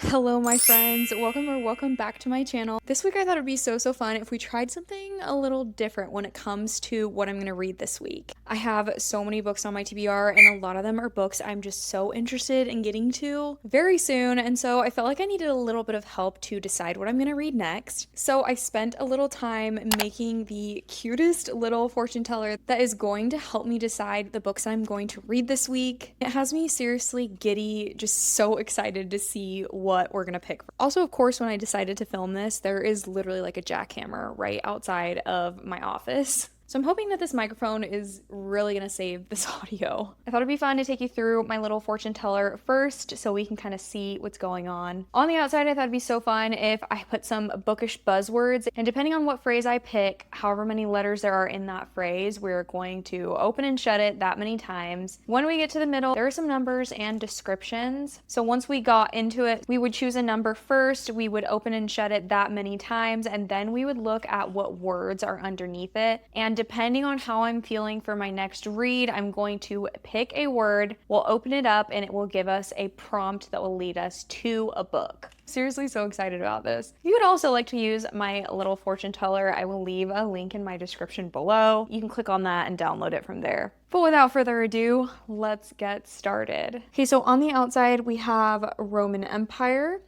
Hello my friends, welcome back to my channel. This week I thought it'd be so fun if we tried something a little different when it comes to what I'm gonna read this week. I have so many books on my TBR and a lot of them are books I'm just so interested in getting to very soon, and so I felt like I needed a little bit of help to decide what I'm gonna read next. So I spent a little time making the cutest little fortune teller that is going to help me decide the books I'm going to read this week. It has me seriously giddy, just so excited to see what we're gonna pick. Also, of course, when I decided to film this, there is literally like a jackhammer right outside of my office. So I'm hoping that this microphone is really gonna save this audio. I thought it'd be fun to take you through my little fortune teller first so we can kind of see what's going on. On the outside, I thought it'd be so fun if I put some bookish buzzwords, and depending on what phrase I pick, however many letters there are in that phrase, we're going to open and shut it that many times. When we get to the middle, there are some numbers and descriptions. So once we got into it, we would choose a number first, we would open and shut it that many times, and then we would look at what words are underneath it. And depending on how I'm feeling for my next read, I'm going to pick a word, we'll open it up, and it will give us a prompt that will lead us to a book. Seriously, so excited about this. If you would also like to use my little fortune teller, I will leave a link in my description below. You can click on that and download it from there. But without further ado, let's get started. Okay, so on the outside, we have Roman Empire,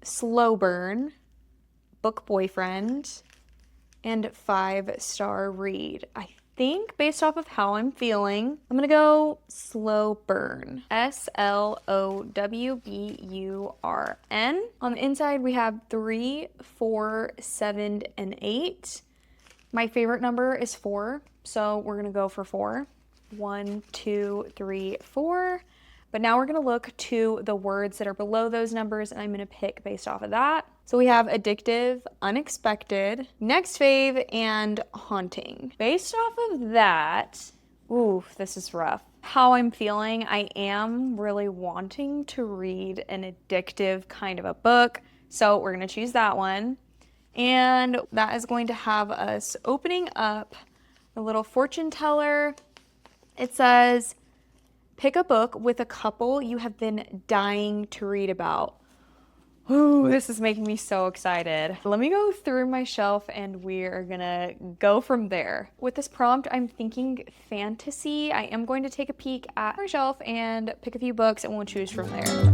Slow Burn, Book Boyfriend, and 5-star read. I think based off of how I'm feeling, I'm gonna go Slow Burn. Slowburn. On the inside, we have 3, 4, 7, and 8. My favorite number is 4, so we're gonna go for 4. 1, 2, 3, 4. But now we're gonna look to the words that are below those numbers, and I'm gonna pick based off of that. So we have addictive, unexpected, next fave, and haunting. Based off of that, ooh, this is rough. How I'm feeling, I am really wanting to read an addictive kind of a book, so we're gonna choose that one. And that is going to have us opening up a little fortune teller. It says, pick a book with a couple you have been dying to read about. Ooh, this is making me so excited. Let me go through my shelf and we're gonna go from there. With this prompt, I'm thinking fantasy. I am going to take a peek at my shelf and pick a few books and we'll choose from there.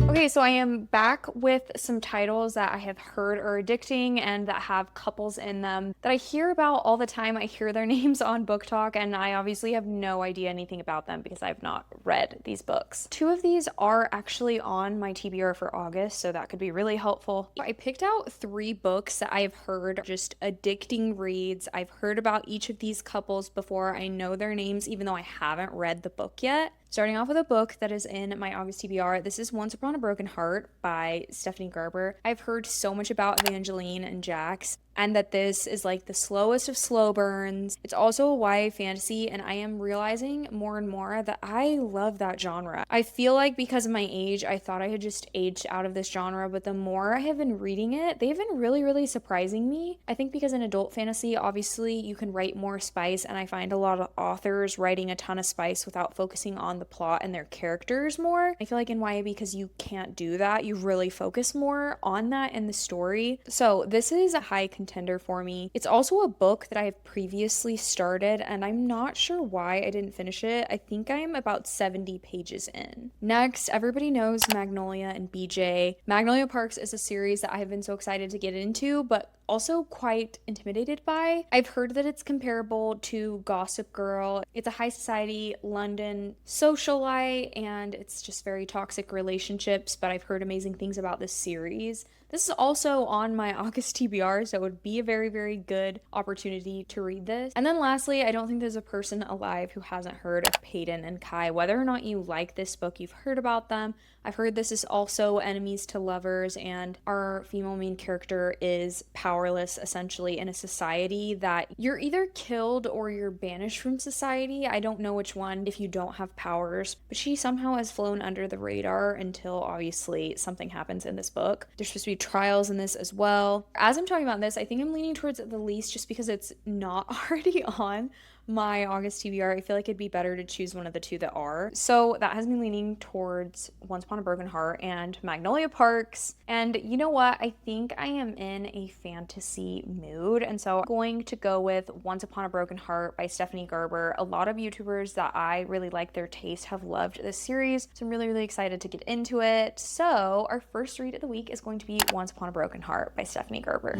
Okay, so I am back with some titles that I have heard are addicting and that have couples in them that I hear about all the time. I hear their names on Book Talk and I obviously have no idea anything about them because I've not read these books. 2 of these are actually on my TBR for August, so that could be really helpful. I picked out 3 books that I've heard just addicting reads. I've heard about each of these couples before. I know their names even though I haven't read the book yet. Starting off with a book that is in my August TBR. This is Once Upon a Broken Heart by Stephanie Gerber. I've heard so much about Evangeline and Jax, and that this is like the slowest of slow burns. It's also a YA fantasy, and I am realizing more and more that I love that genre. I feel like because of my age, I thought I had just aged out of this genre, but the more I have been reading it, they've been really surprising me. I think because in adult fantasy, obviously, you can write more spice, and I find a lot of authors writing a ton of spice without focusing on the plot and their characters more. I feel like in YA, because you can't do that, you really focus more on that in the story. So this is a high contender for me. It's also a book that I have previously started and I'm not sure why I didn't finish it. I think I'm about 70 pages in. Next, everybody knows Magnolia and BJ. Magnolia Parks is a series that I have been so excited to get into, but also quite intimidated by. I've heard that it's comparable to Gossip Girl. It's a high society London socialite and it's just very toxic relationships, but I've heard amazing things about this series. This is also on my August TBR, so it would be a very good opportunity to read this. And then lastly, I don't think there's a person alive who hasn't heard of Peyton and Kai. Whether or not you like this book, you've heard about them. I've heard this is also enemies to lovers, and our female main character is powerless essentially in a society that you're either killed or you're banished from society. I don't know which one if you don't have powers, but she somehow has flown under the radar until obviously something happens in this book. There's supposed to be trials in this as well. As I'm talking about this, I think I'm leaning towards the least just because it's not already on my August TBR, I feel like it'd be better to choose one of the two that are. So that has me leaning towards Once Upon a Broken Heart and Magnolia Parks. And you know what? I think I am in a fantasy mood. And so I'm going to go with Once Upon a Broken Heart by Stephanie Gerber. A lot of YouTubers that I really like their taste have loved this series. So I'm really, really excited to get into it. So our first read of the week is going to be Once Upon a Broken Heart by Stephanie Gerber.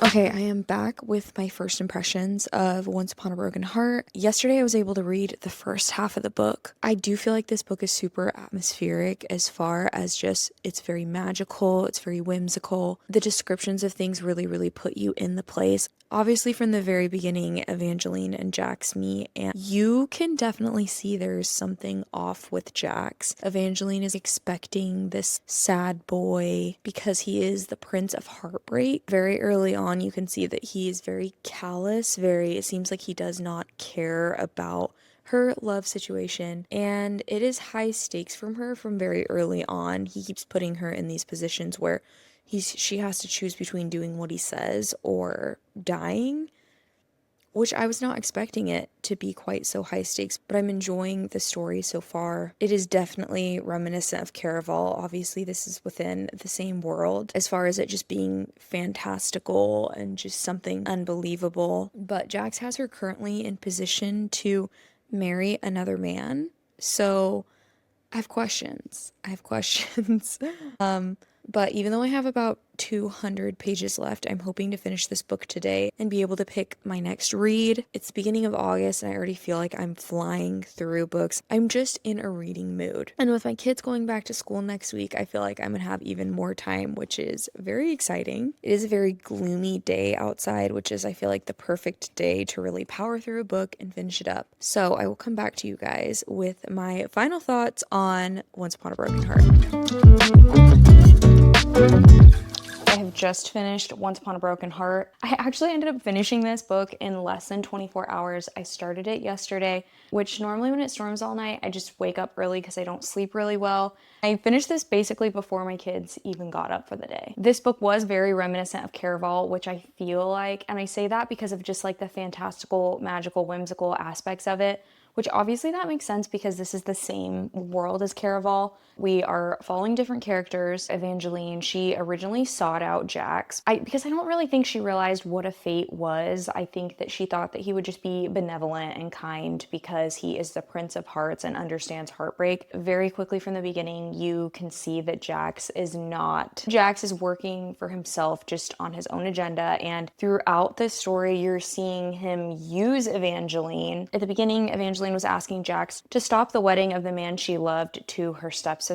Okay, I am back with my first impressions of Once Upon a Broken Heart. Yesterday, I was able to read the first half of the book. I do feel like this book is super atmospheric as far as just it's very magical, it's very whimsical. The descriptions of things really, really put you in the place. Obviously, from the very beginning, Evangeline and Jax meet, and you can definitely see there's something off with Jax. Evangeline is expecting this sad boy because he is the Prince of Heartbreak. Very early on, you can see that he is very callous, it seems like he does not care about her love situation, and it is high stakes from her from very early on. He keeps putting her in these positions where she has to choose between doing what he says or dying, which I was not expecting it to be quite so high stakes, but I'm enjoying the story so far. It is definitely reminiscent of Caraval. Obviously, this is within the same world as far as it just being fantastical and just something unbelievable. But Jax has her currently in position to marry another man. So I have questions. But even though I have about 200 pages left, I'm hoping to finish this book today and be able to pick my next read. It's the beginning of August and I already feel like I'm flying through books. I'm just in a reading mood. And with my kids going back to school next week, I feel like I'm gonna have even more time, which is very exciting. It is a very gloomy day outside, which is, I feel like, the perfect day to really power through a book and finish it up. So I will come back to you guys with my final thoughts on Once Upon a Broken Heart. I have just finished Once Upon a Broken Heart. I actually ended up finishing this book in less than 24 hours. I started it yesterday, which normally when it storms all night, I just wake up early because I don't sleep really well. I finished this basically before my kids even got up for the day. This book was very reminiscent of Caraval, which I feel like, and I say that because of just like the fantastical, magical, whimsical aspects of it, which obviously that makes sense because this is the same world as Caraval. We are following different characters. Evangeline, she originally sought out Jax because I don't really think she realized what a fate was. I think that she thought that he would just be benevolent and kind because he is the Prince of Hearts and understands heartbreak. Very quickly from the beginning, you can see that Jax is not. Jax is working for himself, just on his own agenda, and throughout this story, you're seeing him use Evangeline. At the beginning, Evangeline was asking Jax to stop the wedding of the man she loved to her stepsister.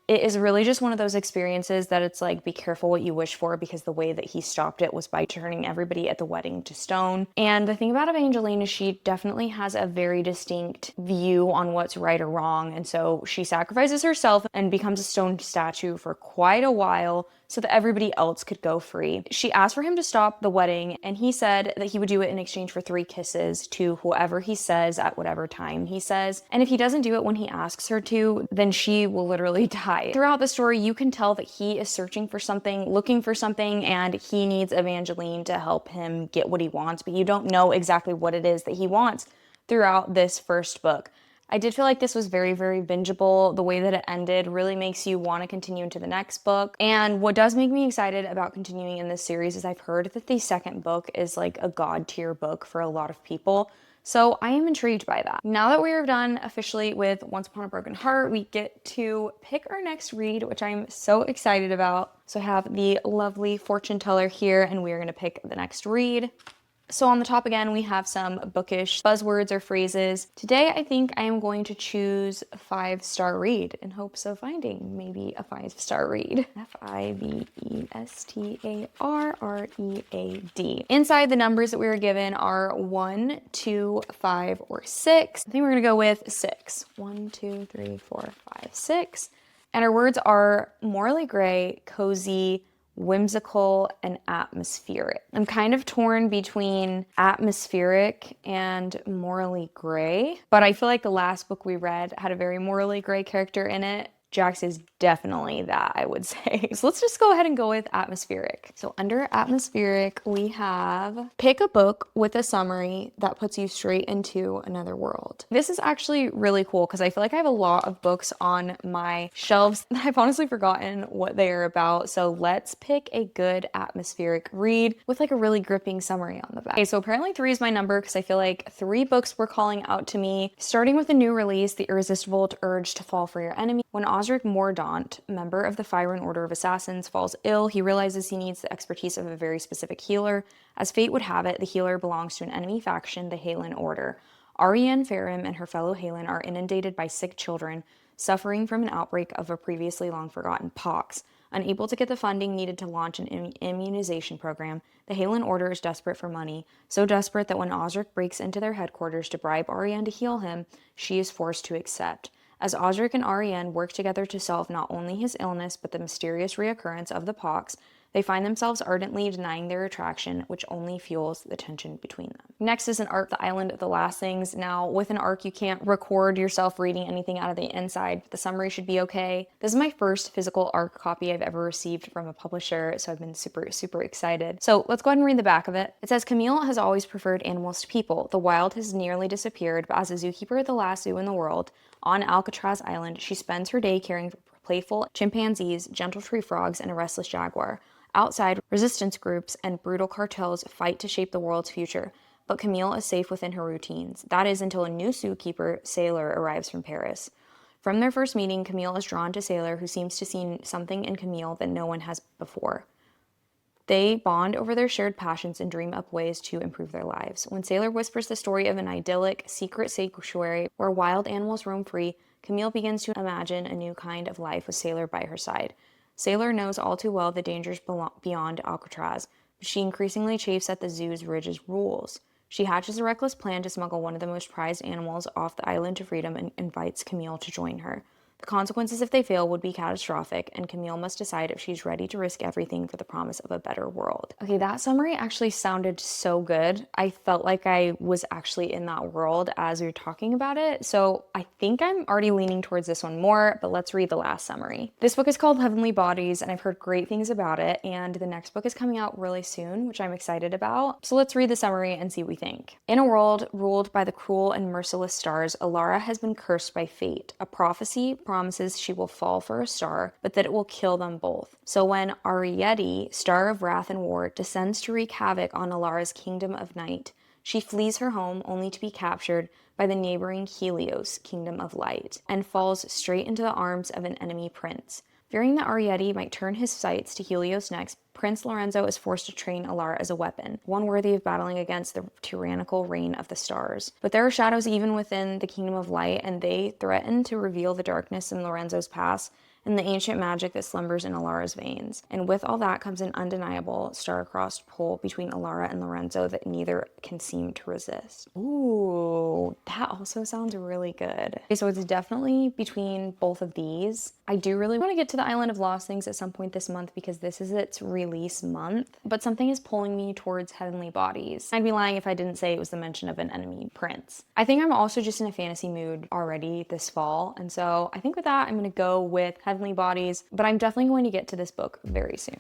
It is really just one of those experiences that it's like, be careful what you wish for, because the way that he stopped it was by turning everybody at the wedding to stone. And the thing about Evangeline is she definitely has a very distinct view on what's right or wrong. And so she sacrifices herself and becomes a stone statue for quite a while so that everybody else could go free. She asked for him to stop the wedding, and he said that he would do it in exchange for 3 kisses to whoever he says at whatever time he says. And if he doesn't do it when he asks her to, then she will literally die. Throughout the story, you can tell that he is searching for something, looking for something, and he needs Evangeline to help him get what he wants, but you don't know exactly what it is that he wants throughout this first book. I did feel like this was very, very bingeable. The way that it ended really makes you want to continue into the next book. And what does make me excited about continuing in this series is I've heard that the second book is like a god tier book for a lot of people. So I am intrigued by that. Now that we are done officially with Once Upon a Broken Heart, we get to pick our next read, which I'm so excited about. So I have the lovely fortune teller here, and we are going to pick the next read. So on the top again, we have some bookish buzzwords or phrases. Today, I think I am going to choose a 5-star read in hopes of finding maybe a 5-star read. Fivestarread. Inside, the numbers that we were given are 1, 2, 5, or 6. I think we're gonna go with 6. 1, 2, 3, 4, 5, 6. And our words are morally gray, cozy, whimsical, and atmospheric. I'm kind of torn between atmospheric and morally gray, but I feel like the last book we read had a very morally gray character in it. Jax is definitely that, I would say. So let's just go ahead and go with atmospheric. So under atmospheric, we have pick a book with a summary that puts you straight into another world. This is actually really cool because I feel like I have a lot of books on my shelves that I've honestly forgotten what they are about. So let's pick a good atmospheric read with like a really gripping summary on the back. Okay, so apparently 3 is my number because I feel like 3 books were calling out to me. Starting with a new release, The Irresistible Urge to Fall for Your Enemy. When Osric Mordaunt, member of the Fyron Order of Assassins, falls ill, he realizes he needs the expertise of a very specific healer. As fate would have it, the healer belongs to an enemy faction, the Halen Order. Ariane Farim and her fellow Halen are inundated by sick children, suffering from an outbreak of a previously long-forgotten pox. Unable to get the funding needed to launch an immunization program, the Halen Order is desperate for money, so desperate that when Osric breaks into their headquarters to bribe Ariane to heal him, she is forced to accept. As Osric and Ariane work together to solve not only his illness but the mysterious reoccurrence of the pox, they find themselves ardently denying their attraction, which only fuels the tension between them. Next is an arc, The Island of the Last Things. Now, with an arc, you can't record yourself reading anything out of the inside, but the summary should be okay. This is my first physical arc copy I've ever received from a publisher, so I've been super, super excited. So let's go ahead and read the back of it. It says, Camille has always preferred animals to people. The wild has nearly disappeared, but as a zookeeper at the last zoo in the world, on Alcatraz Island, she spends her day caring for playful chimpanzees, gentle tree frogs, and a restless jaguar. Outside, resistance groups and brutal cartels fight to shape the world's future, but Camille is safe within her routines. That is until a new zookeeper, Sailor, arrives from Paris. From their first meeting, Camille is drawn to Sailor, who seems to see something in Camille that no one has before. They bond over their shared passions and dream up ways to improve their lives. When Sailor whispers the story of an idyllic, secret sanctuary where wild animals roam free, Camille begins to imagine a new kind of life with Sailor by her side. Sailor knows all too well the dangers beyond Alcatraz, but she increasingly chafes at the zoo's rigid rules. She hatches a reckless plan to smuggle one of the most prized animals off the island to freedom and invites Camille to join her. The consequences if they fail would be catastrophic, and Camille must decide if she's ready to risk everything for the promise of a better world. Okay, that summary actually sounded so good. I felt like I was actually in that world as we were talking about it, so I think I'm already leaning towards this one more, but let's read the last summary. This book is called Heavenly Bodies, and I've heard great things about it, and the next book is coming out really soon, which I'm excited about. So let's read the summary and see what we think. In a world ruled by the cruel and merciless stars, Alara has been cursed by fate. A prophecy promises she will fall for a star, but that it will kill them both. So when Ariete, star of wrath and war, descends to wreak havoc on Alara's kingdom of night, she flees her home only to be captured by the neighboring Helios, kingdom of light, and falls straight into the arms of an enemy prince. Fearing that Ariete might turn his sights to Helios next, Prince Lorenzo is forced to train Alara as a weapon, one worthy of battling against the tyrannical reign of the stars. But there are shadows even within the Kingdom of Light, and they threaten to reveal the darkness in Lorenzo's past and the ancient magic that slumbers in Alara's veins. And with all that comes an undeniable star-crossed pull between Alara and Lorenzo that neither can seem to resist. Ooh, that also sounds really good. Okay, so it's definitely between both of these. I do really want to get to the Island of Lost Things at some point this month because this is its release month, but something is pulling me towards Heavenly Bodies. I'd be lying if I didn't say it was the mention of an enemy prince. I think I'm also just in a fantasy mood already this fall, and so I think with that, I'm going to go with Heavenly Bodies, but I'm definitely going to get to this book very soon.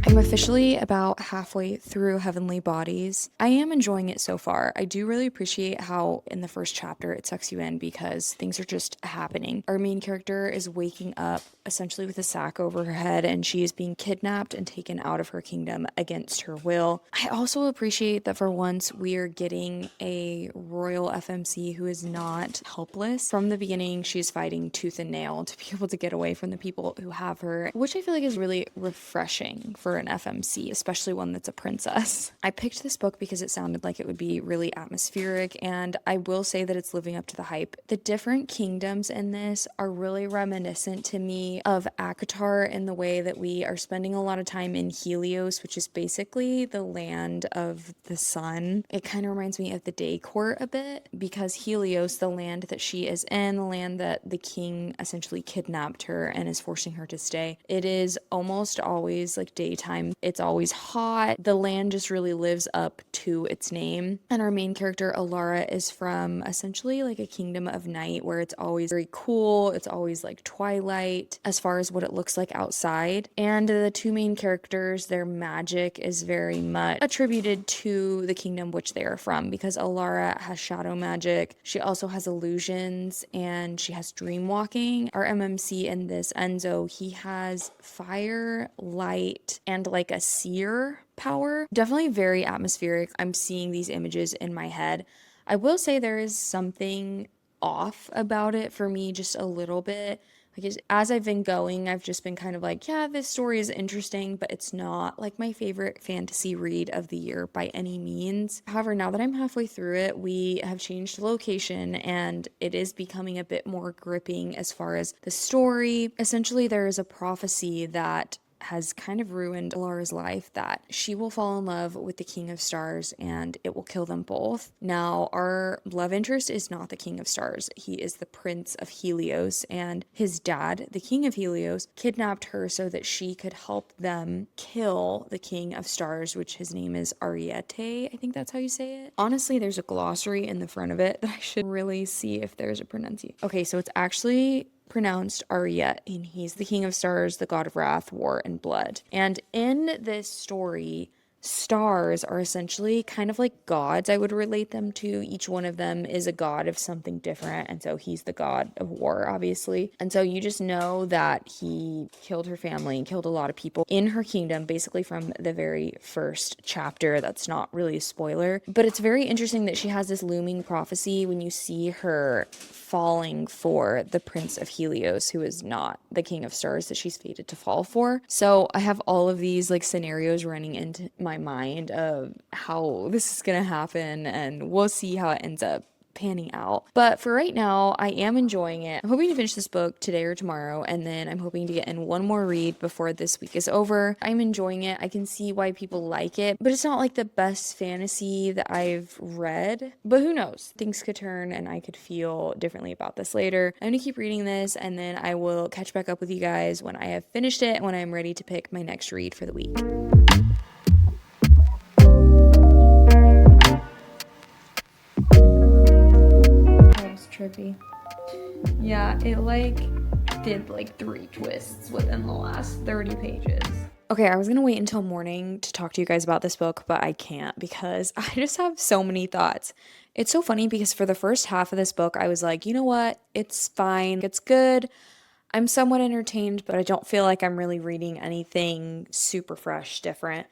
I'm officially about halfway through Heavenly Bodies. I am enjoying it so far. I do really appreciate how in the first chapter it sucks you in because things are just happening. Our main character is waking up essentially with a sack over her head and she is being kidnapped and taken out of her kingdom against her will. I also appreciate that for once we are getting a royal FMC who is not helpless. From the beginning, she's fighting tooth and nail to be able to get away from the people who have her, which I feel like is really refreshing for an FMC, especially one that's a princess. I picked this book because it sounded like it would be really atmospheric, and I will say that it's living up to the hype. The different kingdoms in this are really reminiscent to me of ACOTAR in the way that we are spending a lot of time in Helios, which is basically the land of the sun. It kind of reminds me of the Day Court a bit, because Helios, the land that she is in, the land that the king essentially kidnapped her and is forcing her to stay, it is almost always like daytime daytime. It's always hot. The land just really lives up to its name. And our main character, Alara, is from essentially like a kingdom of night where it's always very cool. It's always like twilight as far as what it looks like outside. And the two main characters, their magic is very much attributed to the kingdom which they are from, because Alara has shadow magic. She also has illusions and she has dream walking. Our MMC in this, Enzo, he has fire, light, and like a seer power. Definitely very atmospheric. I'm seeing these images in my head. I will say there is something off about it for me, just a little bit. Like, as I've been going, I've just been kind of like, yeah, this story is interesting, but it's not like my favorite fantasy read of the year by any means. However, now that I'm halfway through it, we have changed location and it is becoming a bit more gripping as far as the story. Essentially, there is a prophecy that has kind of ruined Alara's life, that she will fall in love with the King of Stars and it will kill them both. Now, our love interest is not the King of Stars. He is the Prince of Helios, and his dad, the King of Helios, kidnapped her so that she could help them kill the King of Stars, which his name is Ariete. I think that's how you say it. Honestly, there's a glossary in the front of it that I should really see if there's a pronunciation. Okay, so it's actually pronounced Ariet, and he's the King of Stars, the god of wrath, war, and blood. And in this story, stars are essentially kind of like gods. I would relate them to. Each one of them is a god of something different, and so he's the god of war, obviously. And so you just know that he killed her family and killed a lot of people in her kingdom, basically from the very first chapter. That's not really a spoiler, but it's very interesting that she has this looming prophecy when you see her falling for the Prince of Helios, who is not the King of Stars that she's fated to fall for. So I have all of these like scenarios running into my mind of how this is gonna happen, and we'll see how it ends up panning out. But for right now, I am enjoying it. I'm hoping to finish this book today or tomorrow, and then I'm hoping to get in one more read before this week is over. I'm enjoying it. I can see why people like it, but it's not like the best fantasy that I've read. But who knows? Things could turn and I could feel differently about this later. I'm gonna keep reading this, and then I will catch back up with you guys when I have finished it and when I'm ready to pick my next read for the week. Trippy. Yeah, it like did like 3 twists within the last 30 pages. Okay, I was gonna wait until morning to talk to you guys about this book, but I can't because I just have so many thoughts. It's so funny because for the first half of this book, I was like, you know what? It's fine. It's good. I'm somewhat entertained, but I don't feel like I'm really reading anything super fresh, different.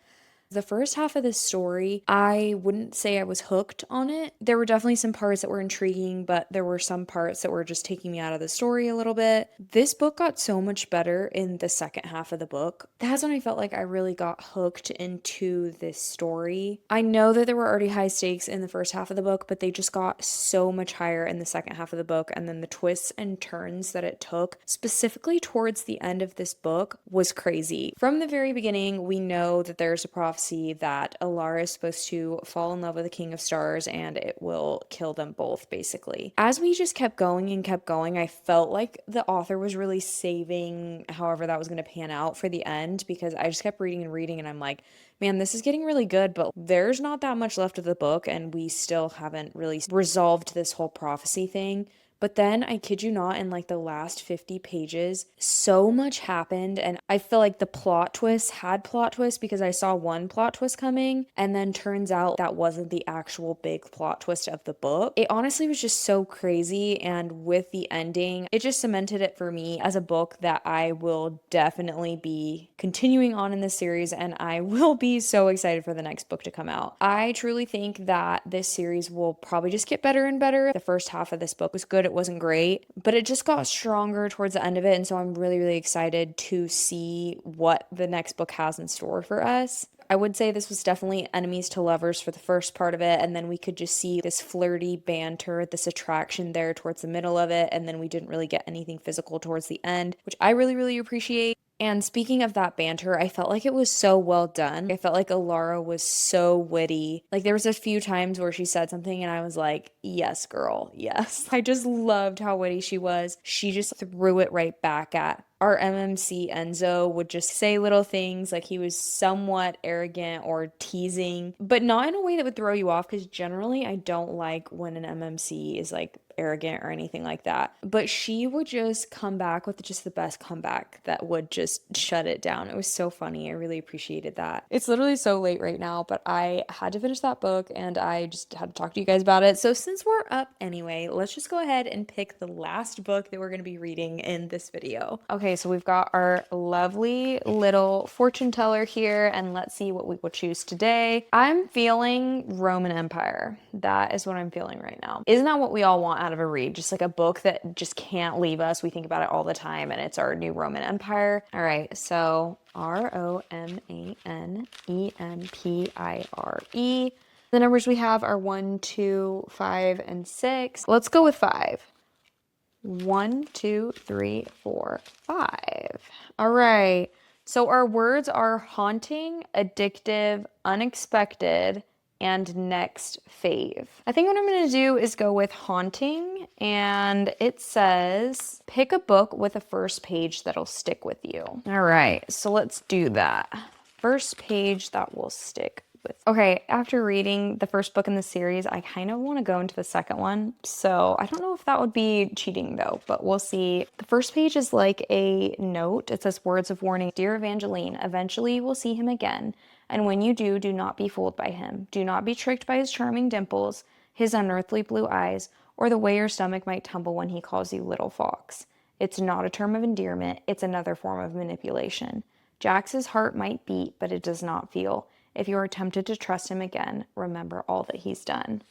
The first half of this story, I wouldn't say I was hooked on it. There were definitely some parts that were intriguing, but there were some parts that were just taking me out of the story a little bit. This book got so much better in the second half of the book. That's when I felt like I really got hooked into this story. I know that there were already high stakes in the first half of the book, but they just got so much higher in the second half of the book, and then the twists and turns that it took, specifically towards the end of this book, was crazy. From the very beginning, we know that there's a prophecy that Alara is supposed to fall in love with the King of Stars and it will kill them both, basically. As we just kept going and kept going, I felt like the author was really saving however that was going to pan out for the end, because I just kept reading and reading and I'm like, man, this is getting really good, but there's not that much left of the book and we still haven't really resolved this whole prophecy thing. But then, I kid you not, in like the last 50 pages, so much happened, and I feel like the plot twist had plot twists because I saw one plot twist coming, and then turns out that wasn't the actual big plot twist of the book. It honestly was just so crazy, and with the ending, it just cemented it for me as a book that I will definitely be continuing on in this series, and I will be so excited for the next book to come out. I truly think that this series will probably just get better and better. The first half of this book was good. It wasn't great, but it just got stronger towards the end of it, and so I'm really, really excited to see what the next book has in store for us. I would say this was definitely enemies to lovers for the first part of it, and then we could just see this flirty banter, this attraction there towards the middle of it, and then we didn't really get anything physical towards the end, which I really, really appreciate. And speaking of that banter, I felt like it was so well done. I felt like Alara was so witty. Like there was a few times where she said something and I was like, yes, girl, yes. I just loved how witty she was. She just threw it right back at our MMC Enzo would just say little things like he was somewhat arrogant or teasing, but not in a way that would throw you off because generally I don't like when an MMC is like arrogant or anything like that. But she would just come back with just the best comeback that would just shut it down. It was so funny. I really appreciated that. It's literally so late right now, but I had to finish that book and I just had to talk to you guys about it. So since we're up anyway, let's just go ahead and pick the last book that we're going to be reading in this video. Okay, so we've got our lovely little fortune teller here, and let's see what we will choose today. I'm feeling Roman Empire. That is what I'm feeling right now. Isn't that what we all want out of a read? Just like a book that just can't leave us. We think about it all the time, and it's our new Roman Empire. All right, so ROMANEMPIRE. The numbers we have are 1, 2, 5, and 6. Let's go with 5. 1, 2, 3, 4, 5. All right. So our words are haunting, addictive, unexpected, and next fave. I think what I'm going to do is go with haunting, and it says pick a book with a first page that'll stick with you. All right. So let's do that. First page that will stick. Okay, after reading the first book in the series, I kind of want to go into the second one. So I don't know if that would be cheating though, but we'll see. The first page is like a note. It says words of warning. Dear Evangeline, eventually you will see him again. And when you do, do not be fooled by him. Do not be tricked by his charming dimples, his unearthly blue eyes, or the way your stomach might tumble when he calls you little fox. It's not a term of endearment. It's another form of manipulation. Jax's heart might beat, but it does not feel. If you are tempted to trust him again, remember all that he's done.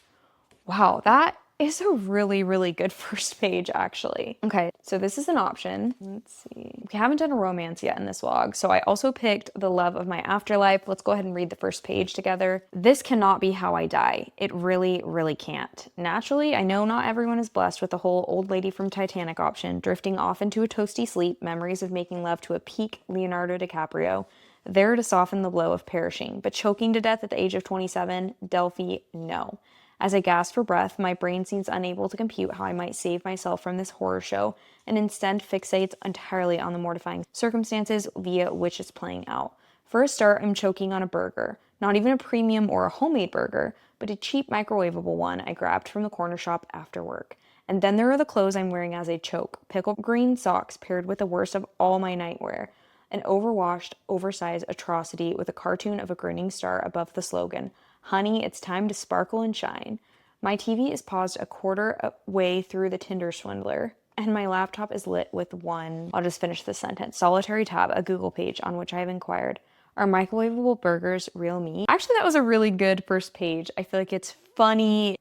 Wow, that is a really, really good first page, actually. Okay, so this is an option. Let's see. We haven't done a romance yet in this vlog, so I also picked The Love of My Afterlife. Let's go ahead and read the first page together. This cannot be how I die. It really, really can't. Naturally, I know not everyone is blessed with the whole old lady from Titanic option, drifting off into a toasty sleep, memories of making love to a peak Leonardo DiCaprio, there to soften the blow of perishing, but choking to death at the age of 27, Delphi, no. As I gasp for breath, my brain seems unable to compute how I might save myself from this horror show, and instead fixates entirely on the mortifying circumstances via which it's playing out. For a start, I'm choking on a burger. Not even a premium or a homemade burger, but a cheap microwavable one I grabbed from the corner shop after work. And then there are the clothes I'm wearing as I choke. Pickle green socks paired with the worst of all my nightwear. An overwashed, oversized atrocity with a cartoon of a grinning star above the slogan, "Honey, it's time to sparkle and shine." My TV is paused a quarter way through the Tinder swindler, and my laptop is lit with one, I'll just finish this sentence, solitary tab, a Google page on which I have inquired, are microwavable burgers real meat? Actually, that was a really good first page. I feel like it's funny.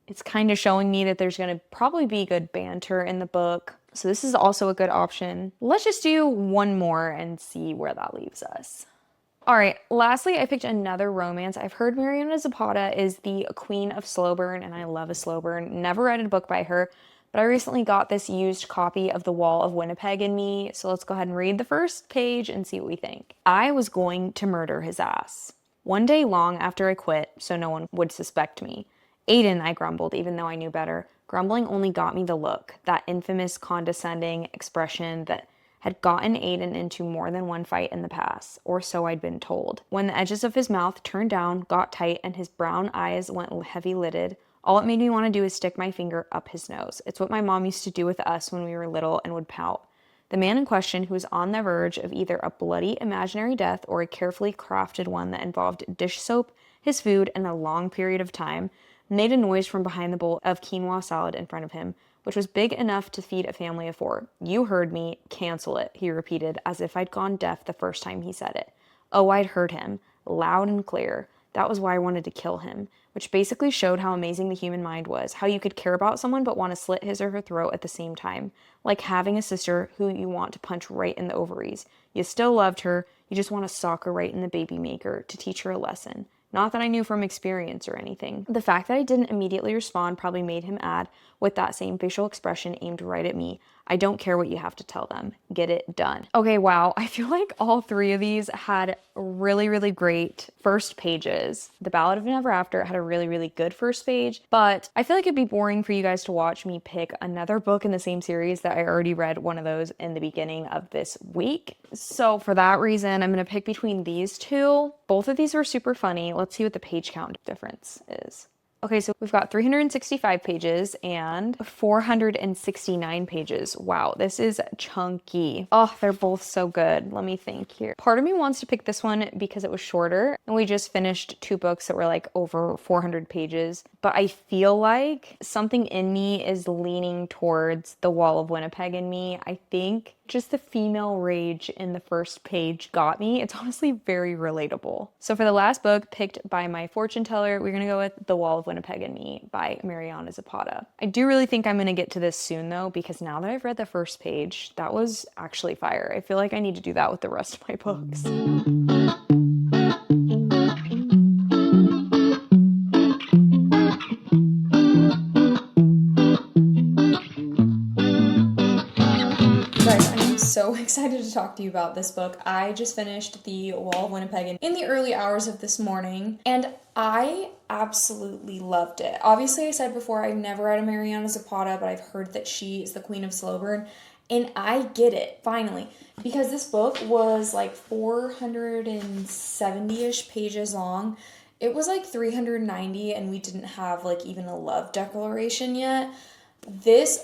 It's kind of showing me that there's going to probably be good banter in the book. So this is also a good option. Let's just do one more and see where that leaves us. All right, lastly, I picked another romance. I've heard Mariana Zapata is the queen of slow burn, and I love a slow burn. Never read a book by her, but I recently got this used copy of The Wall of Winnipeg in me, so let's go ahead and read the first page and see what we think. I was going to murder his ass. One day long after I quit, so no one would suspect me. Aiden, I grumbled, even though I knew better. Grumbling only got me the look, that infamous condescending expression that had gotten Aiden into more than one fight in the past, or so I'd been told. When the edges of his mouth turned down, got tight, and his brown eyes went heavy-lidded, all it made me want to do is stick my finger up his nose. It's what my mom used to do with us when we were little and would pout. The man in question, who was on the verge of either a bloody imaginary death or a carefully crafted one that involved dish soap, his food, and a long period of time, made a noise from behind the bowl of quinoa salad in front of him, which was big enough to feed a family of 4. You heard me. Cancel it, he repeated, as if I'd gone deaf the first time he said it. Oh, I'd heard him, loud and clear. That was why I wanted to kill him, which basically showed how amazing the human mind was, how you could care about someone but want to slit his or her throat at the same time, like having a sister who you want to punch right in the ovaries. You still loved her, you just want to sock her right in the baby maker to teach her a lesson. Not that I knew from experience or anything. The fact that I didn't immediately respond probably made him add, with that same facial expression aimed right at me, I don't care what you have to tell them. Get it done. Okay, wow. I feel like all three of these had really, really great first pages. The Ballad of Never After had a really, really good first page, but I feel like it'd be boring for you guys to watch me pick another book in the same series that I already read one of those in the beginning of this week. So for that reason, I'm gonna pick between these two. Both of these were super funny. Let's see what the page count difference is. Okay, so we've got 365 pages and 469 pages. Wow, this is chunky. Oh, they're both so good. Let me think here. Part of me wants to pick this one because it was shorter, and we just finished two books that were like over 400 pages. But I feel like something in me is leaning towards The Wall of Winnipeg in me. I think just the female rage in the first page got me. It's honestly very relatable. So for the last book picked by my fortune teller, we're gonna go with The Wall of Winnipeg and Me by Mariana Zapata. I do really think I'm gonna get to this soon though, because now that I've read the first page, that was actually fire. I feel like I need to do that with the rest of my books. So excited to talk to you about this book. I just finished The Wall of Winnipeg in the early hours of this morning, and I absolutely loved it. Obviously, I said before I've never read a Mariana Zapata, but I've heard that she is the queen of slow burn, and I get it, finally, because this book was like 470-ish pages long. It was like 390, and we didn't have like even a love declaration yet.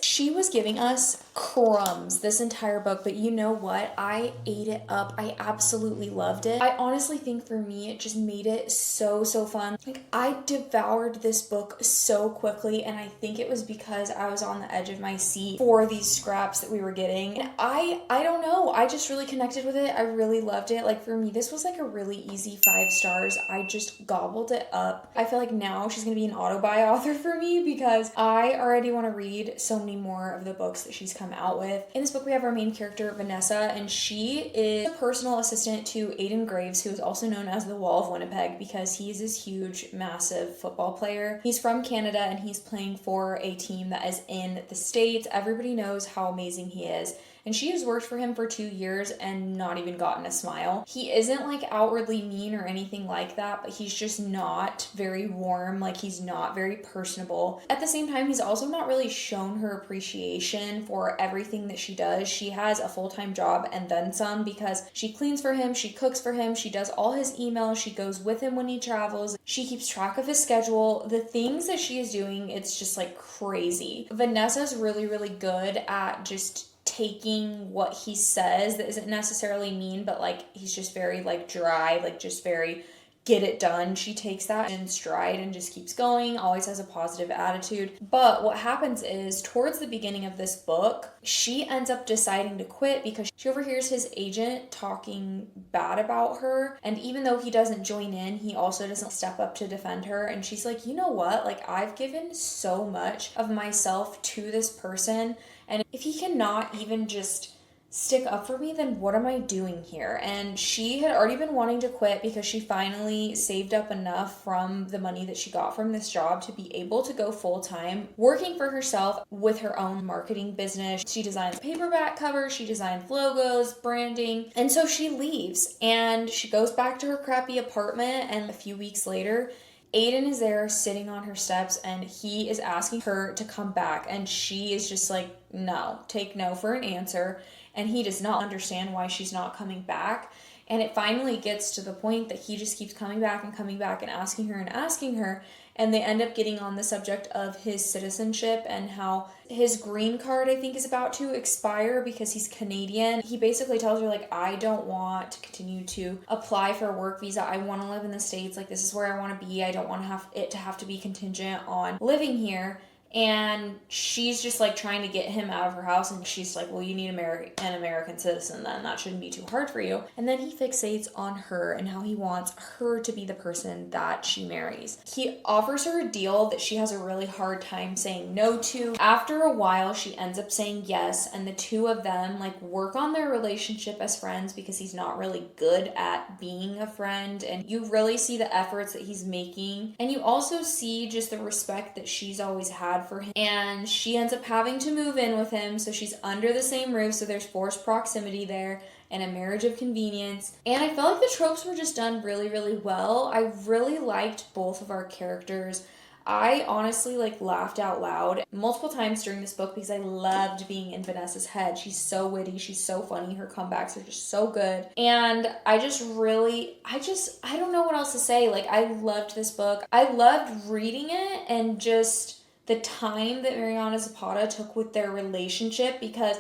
She was giving us crumbs this entire book, but you know what? I ate it up. I absolutely loved it. I honestly think for me, it just made it so fun. Like, I devoured this book so quickly, and I think it was because I was on the edge of my seat for these scraps that we were getting. And I don't know. I just really connected with it. I really loved it. Like, for me, this was like a really easy 5 stars. I just gobbled it up. I feel like now she's gonna be an auto-buy author for me because I already want to read so many more of the books that she's come out with. In this book, we have our main character, Vanessa, and she is a personal assistant to Aiden Graves, who is also known as the Wall of Winnipeg because he's this huge, massive football player. He's from Canada, and he's playing for a team that is in the States. Everybody knows how amazing he is. And she has worked for him for 2 years and not even gotten a smile. He isn't like outwardly mean or anything like that, but he's just not very warm. Like, he's not very personable. At the same time, he's also not really shown her appreciation for everything that she does. She has a full-time job and then some because she cleans for him, she cooks for him, she does all his emails, she goes with him when he travels, she keeps track of his schedule. The things that she is doing, it's just like crazy. Vanessa's really, really good at just taking what he says that isn't necessarily mean, but like he's just very like dry, like just very get it done. She takes that in stride and just keeps going, always has a positive attitude. But what happens is towards the beginning of this book, she ends up deciding to quit because she overhears his agent talking bad about her. And even though he doesn't join in, he also doesn't step up to defend her. And she's like, you know what? Like, I've given so much of myself to this person, and if he cannot even just stick up for me, then what am I doing here? And she had already been wanting to quit because she finally saved up enough from the money that she got from this job to be able to go full-time working for herself with her own marketing business. She designs paperback covers, she designs logos, branding, and so she leaves and she goes back to her crappy apartment, and a few weeks later, Aiden is there sitting on her steps and he is asking her to come back, and she is just like, no, take no for an answer. And he does not understand why she's not coming back. And it finally gets to the point that he just keeps coming back and asking her. And they end up getting on the subject of his citizenship and how his green card, I think, is about to expire because he's Canadian. He basically tells her, like, I don't want to continue to apply for a work visa. I want to live in the States. Like, this is where I want to be. I don't want it to have to be contingent on living here. And she's just like trying to get him out of her house, and she's like, well, you need an American citizen then. That shouldn't be too hard for you. And then he fixates on her and how he wants her to be the person that she marries. He offers her a deal that she has a really hard time saying no to. After a while, she ends up saying yes, and the two of them like work on their relationship as friends because he's not really good at being a friend, and you really see the efforts that he's making, and you also see just the respect that she's always had bad for him. And she ends up having to move in with him, so she's under the same roof, so there's forced proximity there and a marriage of convenience. And I felt like the tropes were just done really, really well. I really liked both of our characters. I honestly laughed out loud multiple times during this book because I loved being in Vanessa's head. She's so witty, she's so funny, her comebacks are just so good. And I don't know what else to say. I loved this book. I loved reading it and just the time that Mariana Zapata took with their relationship, because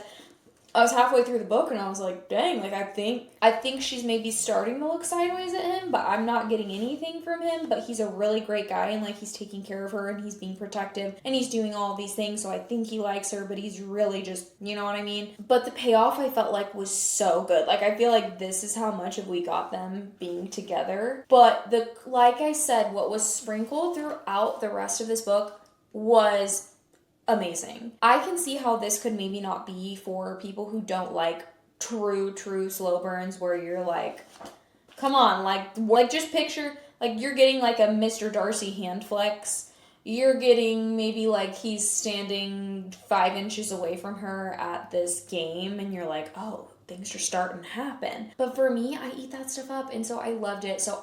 I was halfway through the book and I was like, dang, I think she's maybe starting to look sideways at him, but I'm not getting anything from him. But he's a really great guy, and he's taking care of her and he's being protective and he's doing all these things, so I think he likes her, but he's really just, you know what I mean? But the payoff I felt like was so good. I feel like this is how much of we got them being together. But like I said, what was sprinkled throughout the rest of this book was amazing. I can see how this could maybe not be for people who don't like true slow burns where you're like, come on, just picture you're getting a Mr. Darcy hand flex. You're getting maybe he's standing 5 inches away from her at this game and you're like, oh, things are starting to happen. But for me, I eat that stuff up, and so I loved it. So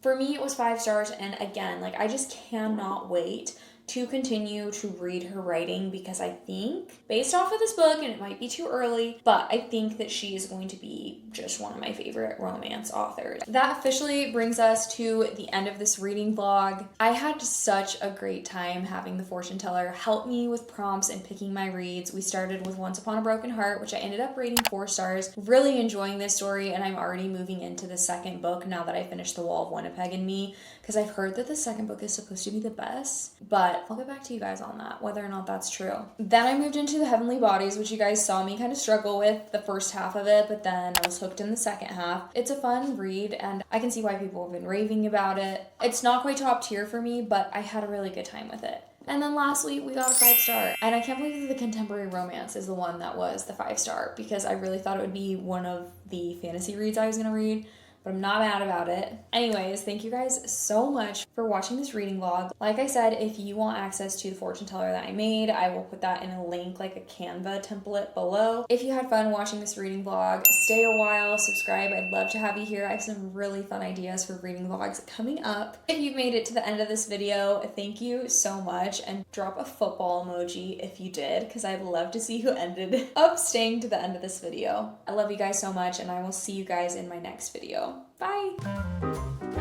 for me, it was 5 stars, and again, I just cannot wait to continue to read her writing, because I think, based off of this book, and it might be too early, but I think that she is going to be just one of my favorite romance authors. That officially brings us to the end of this reading vlog. I had such a great time having the fortune teller help me with prompts and picking my reads. We started with Once Upon a Broken Heart, which I ended up rating 4 stars. Really enjoying this story, and I'm already moving into the second book now that I finished The Wall of Winnipeg and Me, because I've heard that the second book is supposed to be the best, but I'll get back to you guys on that, whether or not that's true. Then I moved into The Heavenly Bodies, which you guys saw me kind of struggle with the first half of it, but then I was hooked in the second half. It's a fun read, and I can see why people have been raving about it. It's not quite top tier for me, but I had a really good time with it. And then lastly, we got a 5 star. And I can't believe that the contemporary romance is the one that was the 5 star, because I really thought it would be one of the fantasy reads I was going to read, but I'm not mad about it. Anyways, thank you guys so much for watching this reading vlog. Like I said, if you want access to the fortune teller that I made, I will put that in a link, a Canva template below. If you had fun watching this reading vlog, stay a while, subscribe. I'd love to have you here. I have some really fun ideas for reading vlogs coming up. If you've made it to the end of this video, thank you so much, and drop a football emoji if you did, because I'd love to see who ended up staying to the end of this video. I love you guys so much, and I will see you guys in my next video. Bye!